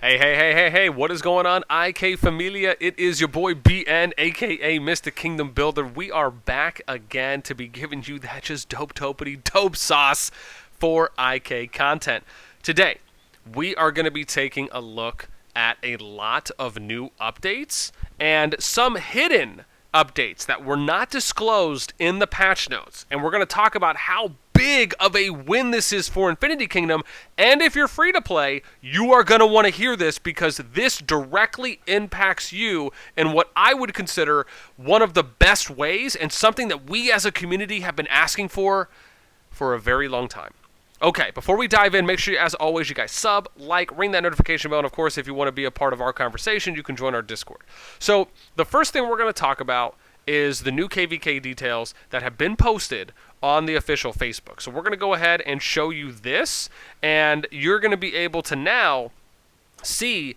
Hey, what is going on, IK Familia? It is your boy BN, aka Mr. Kingdom Builder. We are back again to be giving you that just dope sauce for IK content. Today, we are going to be taking a look at a lot of new updates and some hidden updates that were not disclosed in the patch notes. And we're going to talk about how big of a win this is for Infinity Kingdom, and if you're free to play, you are going to want to hear this because this directly impacts you in what I would consider one of the best ways and something that we as a community have been asking for a very long time. Okay, before we dive in, make sure, as always, you guys sub, like, ring that notification bell, and of course, if you want to be a part of our conversation, you can join our Discord. So, the first thing we're going to talk about is the new KvK details that have been posted on the official Facebook. So we're going to go ahead and show you this, and you're going to be able to now see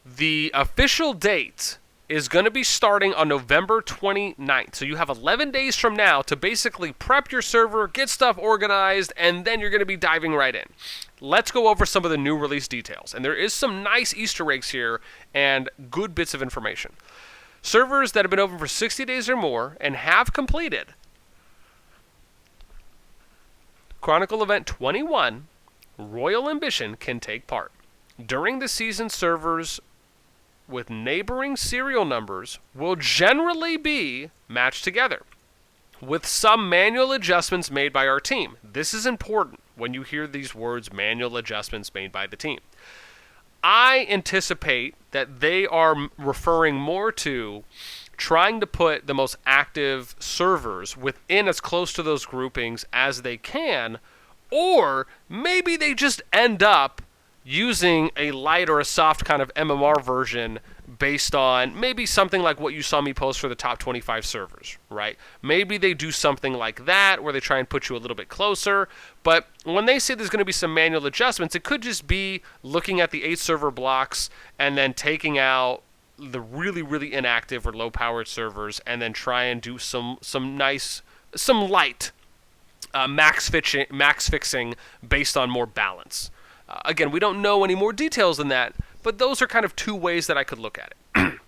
the official date is going to be starting on November 29th. So you have 11 days from now to basically prep your server, get stuff organized, and then you're going to be diving right in. Let's go over some of the new release details. And there is some nice Easter eggs here and good bits of information. Servers that have been open for 60 days or more and have completed Chronicle Event 21, Royal Ambition can take part. During the season, servers with neighboring serial numbers will generally be matched together, with some manual adjustments made by our team. This is important when you hear these words, manual adjustments made by the team. I anticipate that they are referring more to trying to put the most active servers within as close to those groupings as they can, or maybe they just end up using a light or a soft kind of MMR version based on maybe something like what you saw me post for the top 25 servers, right? Maybe they do something like that where they try and put you a little bit closer, but when they say there's going to be some manual adjustments, it could just be looking at the 8 server blocks and then taking out the really inactive or low-powered servers and then try and do some light max fixing based on more balance. Again, we don't know any more details than that, but those are kind of two ways that I could look at it.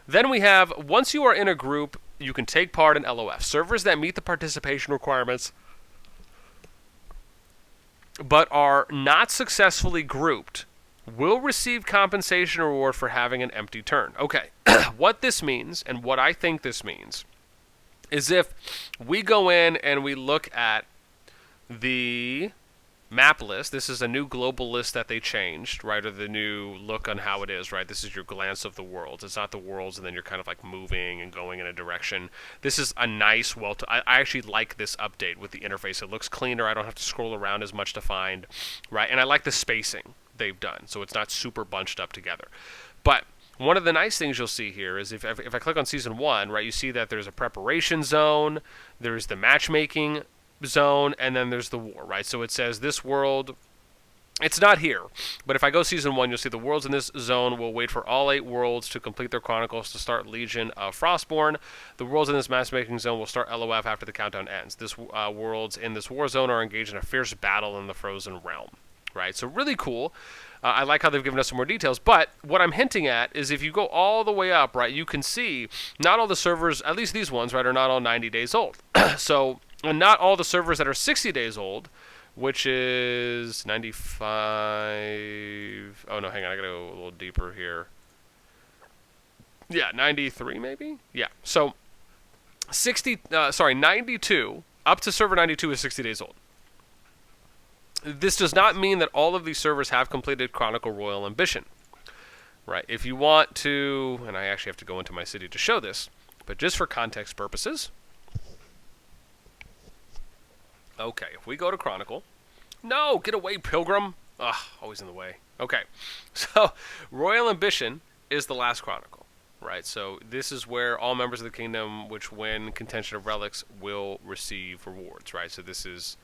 Then we have, once you are in a group, you can take part in LOF. Servers that meet the participation requirements but are not successfully grouped will receive compensation or reward for having an empty turn. Okay, what this means, and what I think this means, is if we go in and we look at the map list. This is a new global list that they changed, right? Or the new look on how it is, right? This is your glance of the worlds. It's not the worlds and then you're kind of like moving and going in a direction. This is a nice, I actually like this update with the interface. It looks cleaner. I don't have to scroll around as much to find, right? And I like the spacing they've done, so it's not super bunched up together. But one of the nice things you'll see here is if I click on Season 1, right, you see that there's a preparation zone, there's the matchmaking zone, and then there's the war, right? So it says this world, it's not here, but if I go Season 1, you'll see the worlds in this zone will wait for all 8 worlds to complete their chronicles to start Legion of Frostborn. The worlds in this matchmaking zone will start LOF after the countdown ends. This worlds in this war zone are engaged in a fierce battle in the Frozen Realm, right? So really cool. I like how they've given us some more details, but what I'm hinting at is if you go all the way up, right, you can see not all the servers, at least these ones, right, are not all 90 days old. So, and not all the servers that are 60 days old, which is 95. Oh, no, hang on. I got to go a little deeper here. Yeah, 93 maybe? Yeah. So 92, up to server 92 is 60 days old. This does not mean that all of these servers have completed Chronicle Royal Ambition. Right. If you want to, and I actually have to go into my city to show this, but just for context purposes. Okay, if we go to Chronicle. No, get away, Pilgrim. Ugh, always in the way. Okay, so Royal Ambition is the last Chronicle, right? So this is where all members of the kingdom which win Contention of Relics will receive rewards, right? So this is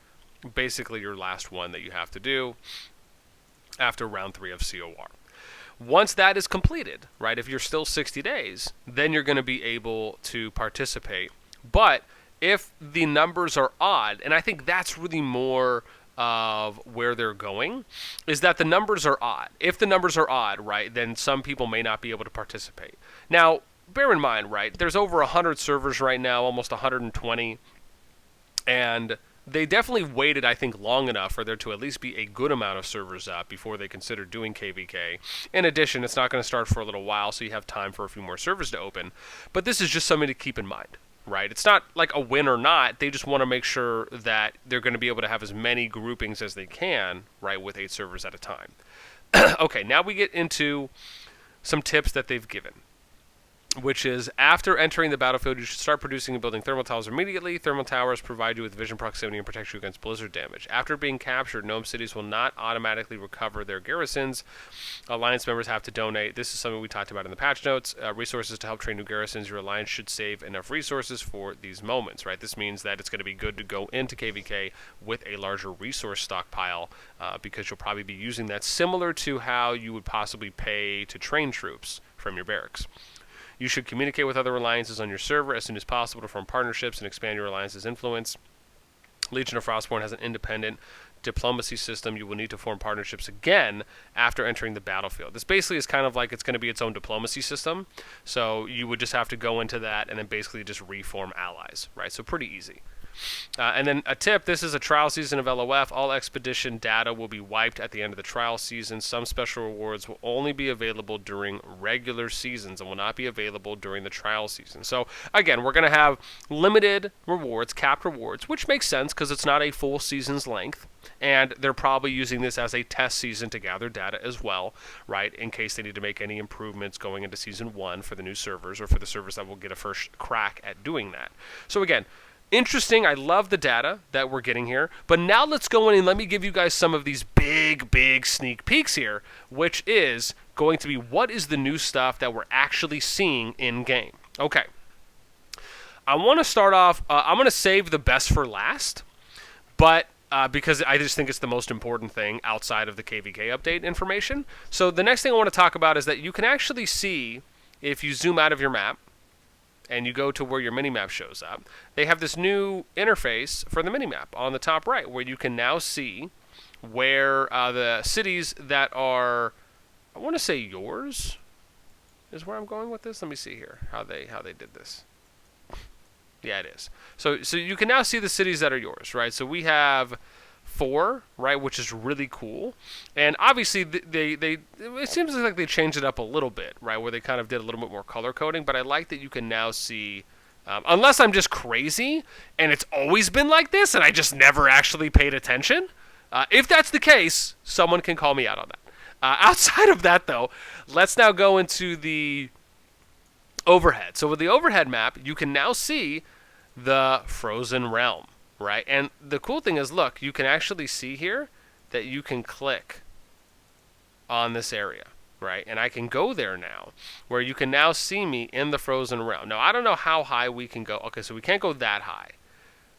basically your last one that you have to do after round 3 of COR. Once that is completed, right, if you're still 60 days, then you're going to be able to participate. But if the numbers are odd, and I think that's really more of where they're going is that the numbers are odd. If the numbers are odd, right, then some people may not be able to participate. Now, bear in mind, right, there's over 100 servers right now, almost 120, and they definitely waited, I think, long enough for there to at least be a good amount of servers up before they considered doing KvK. In addition, it's not going to start for a little while, so you have time for a few more servers to open. But this is just something to keep in mind, right? It's not like a win or not. They just want to make sure that they're going to be able to have as many groupings as they can, right, with 8 servers at a time. Okay, now we get into some tips that they've given, which is after entering the battlefield, you should start producing and building thermal towers immediately. Thermal towers provide you with vision proximity and protect you against blizzard damage. After being captured, gnome cities will not automatically recover their garrisons. Alliance members have to donate. This is something we talked about in the patch notes. Resources to help train new garrisons. Your alliance should save enough resources for these moments, right? This means that it's going to be good to go into KvK with a larger resource stockpile because you'll probably be using that similar to how you would possibly pay to train troops from your barracks. You should communicate with other alliances on your server as soon as possible to form partnerships and expand your alliance's influence. Legion of Frostborn has an independent diplomacy system. You will need to form partnerships again after entering the battlefield. This basically is kind of like it's going to be its own diplomacy system. So you would just have to go into that and then basically just reform allies, right? So pretty easy. And then a tip, this is a trial season of LOF. All expedition data will be wiped at the end of the trial season. Some special rewards will only be available during regular seasons and will not be available during the trial season. So again, we're going to have limited rewards, capped rewards, which makes sense because it's not a full season's length. And they're probably using this as a test season to gather data as well, right, in case they need to make any improvements going into Season 1 for the new servers or for the servers that will get a first crack at doing that. So again, interesting. I love the data that we're getting here. But now let's go in and let me give you guys some of these big sneak peeks here, which is going to be what is the new stuff that we're actually seeing in-game. Okay. I want to start off, I'm going to save the best for last, but because I just think it's the most important thing outside of the KvK update information. So the next thing I want to talk about is that you can actually see, if you zoom out of your map, and you go to where your minimap shows up, they have this new interface for the minimap on the top right, where you can now see where the cities that are, I want to say yours, is where I'm going with this. Let me see here how they did this. Yeah, it is. So you can now see the cities that are yours, right? So we have 4, right, which is really cool. And obviously, it seems like they changed it up a little bit, right, where they kind of did a little bit more color coding. But I like that you can now see, unless I'm just crazy and it's always been like this and I just never actually paid attention. If that's the case, someone can call me out on that. Outside of that, though, let's now go into the overhead. So with the overhead map, you can now see the Frozen Realm. Right, and the cool thing is, look, you can actually see here that you can click on this area, right? And I can go there now, where you can now see me in the Frozen Realm. Now, I don't know how high we can go. Okay, so we can't go that high,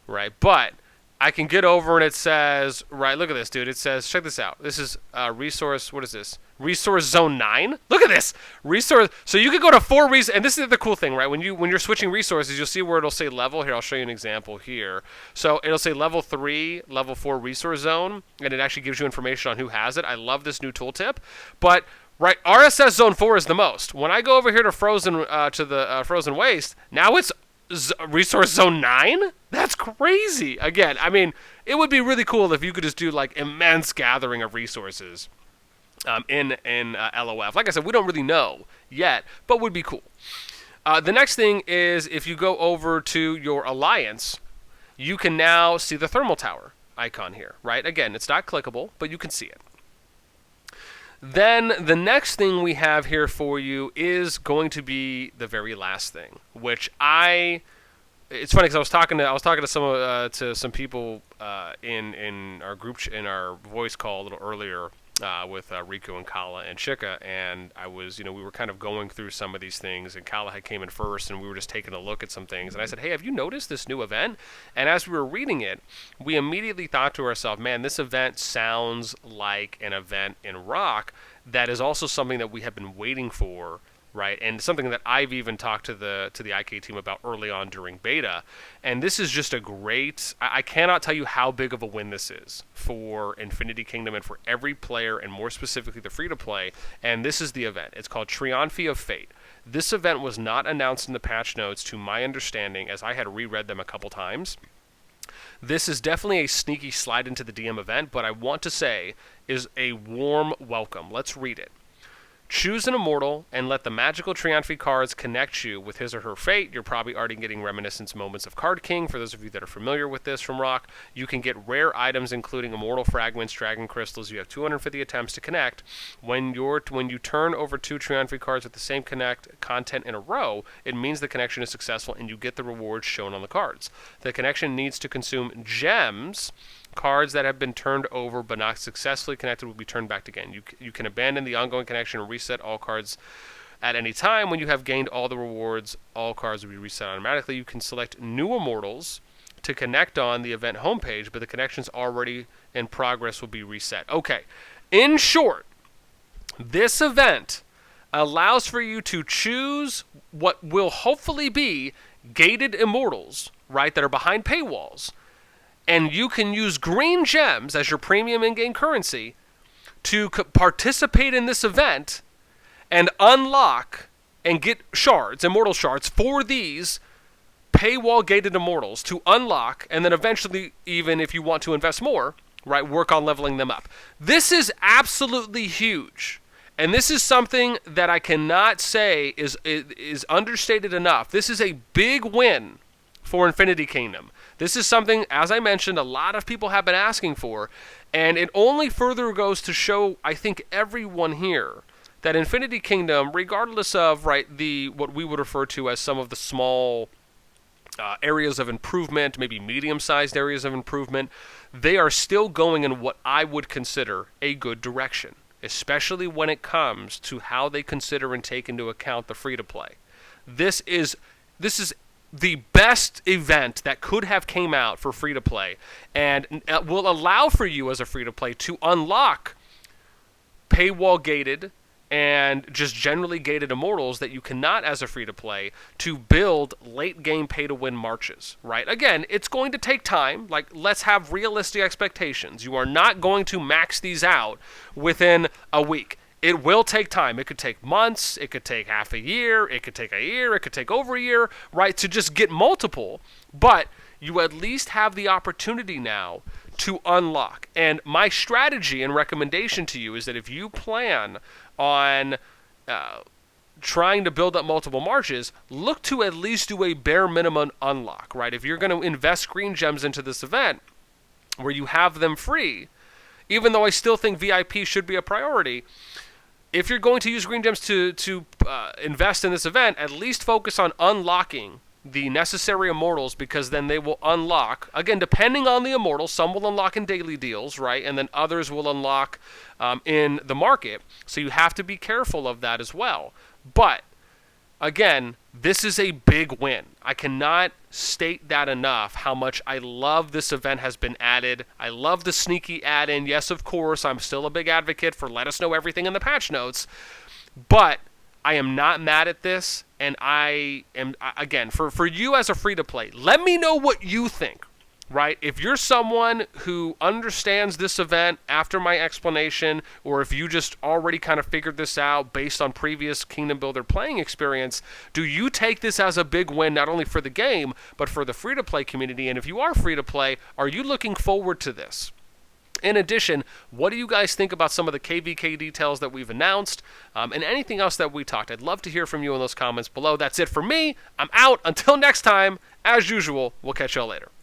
right? But I can get over and it says, right, look at this, dude. It says, check this out. This is resource, what is this? Resource Zone 9? Look at this! Resource, so you could go to 4 resources, and this is the cool thing, right? When you're switching resources, you'll see where it'll say level. Here, I'll show you an example here. So it'll say level 3, level 4 resource zone, and it actually gives you information on who has it. I love this new tooltip. But, right, RSS Zone 4 is the most. When I go over here to Frozen, Frozen Waste, now it's Resource Zone 9? That's crazy. Again, I mean, it would be really cool if you could just do like immense gathering of resources in LOF. Like I said, we don't really know yet, but would be cool. The next thing is if you go over to your alliance, you can now see the thermal tower icon here, right? Again, it's not clickable, but you can see it. Then the next thing we have here for you is going to be the very last thing, which it's funny because I was talking to some people in our group in our voice call a little earlier with Riku and Kala and Shika, and we were kind of going through some of these things, and Kala had came in first, and we were just taking a look at some things, and I said, hey, have you noticed this new event? And as we were reading it, we immediately thought to ourselves, man, this event sounds like an event in Rock that is also something that we have been waiting for right? And something that I've even talked to the IK team about early on during beta. And this is just a great, I cannot tell you how big of a win this is for Infinity Kingdom and for every player, and more specifically the free-to-play. And this is the event. It's called Triumphi of Fate. This event was not announced in the patch notes, to my understanding, as I had reread them a couple times. This is definitely a sneaky slide into the DM event, but I want to say is a warm welcome. Let's read it. Choose an immortal and let the magical Triumphi cards connect you with his or her fate. You're probably already getting reminiscence moments of Card King. For those of you that are familiar with this from Rock, you can get rare items including immortal fragments, dragon crystals. You have 250 attempts to connect. When you turn over 2 Triumphi cards with the same connect content in a row, it means the connection is successful and you get the rewards shown on the cards. The connection needs to consume gems. Cards that have been turned over but not successfully connected will be turned back again. You can abandon the ongoing connection and reset all cards at any time. When you have gained all the rewards, all cards will be reset automatically. You can select new immortals to connect on the event homepage, but the connections already in progress will be reset. Okay, in short, this event allows for you to choose what will hopefully be gated immortals, right, that are behind paywalls. And you can use green gems as your premium in-game currency to participate in this event and unlock and get shards, immortal shards, for these paywall-gated immortals to unlock, and then eventually, even if you want to invest more, right, work on leveling them up. This is absolutely huge. And this is something that I cannot say is understated enough. This is a big win for Infinity Kingdom. This is something, as I mentioned, a lot of people have been asking for, and it only further goes to show, I think, everyone here that Infinity Kingdom, regardless of what we would refer to as some of the small areas of improvement, maybe medium-sized areas of improvement, they are still going in what I would consider a good direction, especially when it comes to how they consider and take into account the free-to-play. This is the best event that could have came out for free-to-play, and will allow for you as a free-to-play to unlock paywall-gated and just generally gated immortals that you cannot as a free-to-play to build late-game pay-to-win marches, right? Again, it's going to take time. Like, let's have realistic expectations. You are not going to max these out within a week. It will take time. It could take months. It could take half a year. It could take a year. It could take over a year, right, to just get multiple. But you at least have the opportunity now to unlock. And my strategy and recommendation to you is that if you plan on trying to build up multiple marches, look to at least do a bare minimum unlock, right? If you're going to invest green gems into this event where you have them free, even though I still think VIP should be a priority, if you're going to use green gems to invest in this event, at least focus on unlocking the necessary immortals, because then they will unlock, again, depending on the immortal. Some will unlock in daily deals, right? And then others will unlock in the market. So you have to be careful of that as well. But, again, this is a big win. I cannot state that enough, how much I love this event has been added. I love the sneaky add-in. Yes, of course, I'm still a big advocate for let us know everything in the patch notes. But I am not mad at this, and I am, again, for you as a free-to-play, let me know what you think, right? If you're someone who understands this event after my explanation, or if you just already kind of figured this out based on previous Kingdom Builder playing experience, do you take this as a big win not only for the game, but for the free-to-play community? And if you are free-to-play, are you looking forward to this? In addition, what do you guys think about some of the KvK details that we've announced, and anything else that we talked? I'd love to hear from you in those comments below. That's it for me. I'm out. Until next time, as usual, we'll catch y'all later.